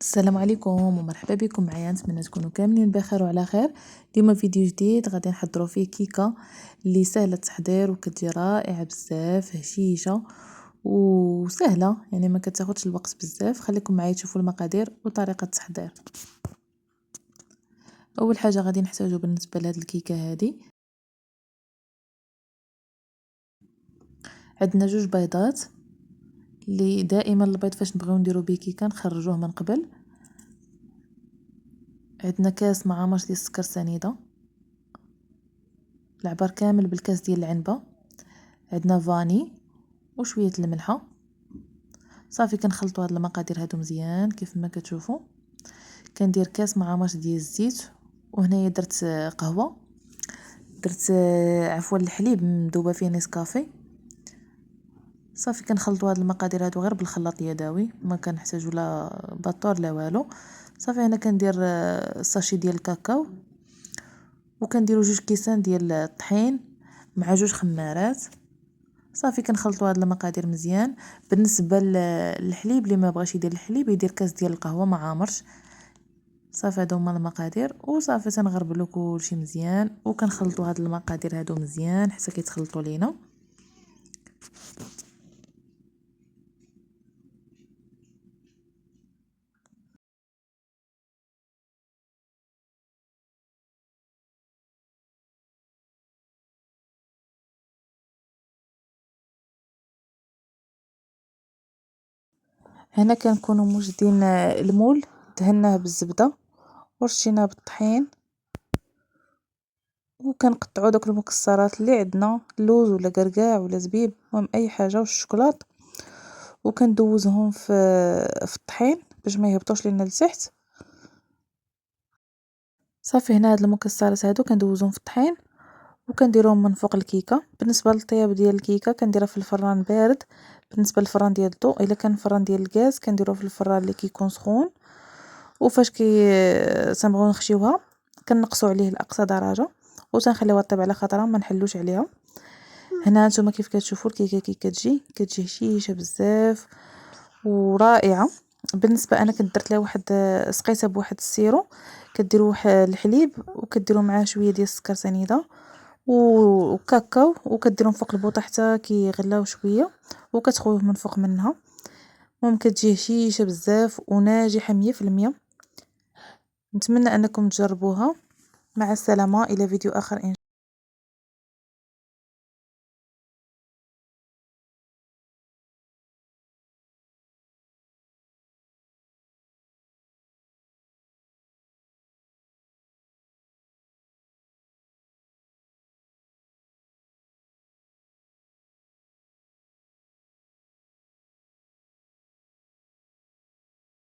السلام عليكم ومرحبا بكم معايا. نتمنى تكونوا كاملين بخير وعلى خير. اليوم فيديو جديد غادي نحضروا فيه كيكه اللي سهله التحضير وكتجي رائعه بزاف، هشيشه وسهله، يعني ما كتاخذش الوقت بزاف. خليكم معايا تشوفوا المقادير وطريقه التحضير. اول حاجه غادي نحتاجو بالنسبه لهاد الكيكه هذه، عندنا 2 بيضات اللي دائما البيض فاش نبغيو نديرو به كيكه نخرجوه من قبل. عندنا كاس معامر ديال السكر سنيده، العبار كامل بالكاس ديال العنبه، عندنا فاني وشويه الملحه. صافي كنخلطوا هاد المقادير هادو مزيان كيف ما كتشوفوا. كندير كاس معامر ديال الزيت، وهنايا درت قهوه، درت عفوا الحليب مذوبه فيه نسكافي. صافي كنخلطوا هاد المقادير هادو غير بالخلاط اليدوي، ما كنحتاجوا لا باطور لا والو. صافي هنا كندير الساشي ديال الكاكاو، وكنديروا 2 كيسان ديال الطحين مع 2 خمارات. صافي كنخلطوا هاد المقادير مزيان. بالنسبه للحليب اللي ما بغاش يدير الحليب يدير كاس ديال القهوه ما عامرش. صافي هادو هما المقادير، وصافي تنغربلو كلشي مزيان وكنخلطوا هاد المقادير هادو مزيان حتى كيتخلطوا لينا. هنا كنكونوا موجدين المول دهناه بالزبده ورشيناه بالطحين، وكنقطعوا داك المكسرات اللي عندنا، اللوز ولا كركاع ولا زبيب، المهم اي حاجه، والشوكولات، وكندوزهم في الطحين باش ما يهبطوش لينا لتحت. صافي هنا هاد المكسرات هادو كندوزهم في الطحين وكنديرهم من فوق الكيكه. بالنسبه للطياب ديال الكيكه كنديرها في الفران بارد. بالنسبه للفران ديال الضوء الا كان الفران ديال الغاز كنديروه في الفران اللي كيكون سخون. وفاش تنبغيو نخشيوها كنقصوا عليه لاقصى درجه وتنخليوها طيب على خاطرها ما نحلوش عليها. هنا نتوما كيف كتشوفوا الكيكه كي كتجي هشيشه بزاف ورائعه. بالنسبه انا كنت درت لها واحد سقيتها بواحد السيرو، كديروا الحليب وكديروا معاه شويه ديال السكر سنيده وكاكاو، وكديرهم فوق البوطه حتى كيغلاو شويه وكتخويوه من فوق منها. المهم كتجي هشيشه بزاف وناجحه 100%. نتمنى انكم تجربوها. مع السلامه الى فيديو اخر.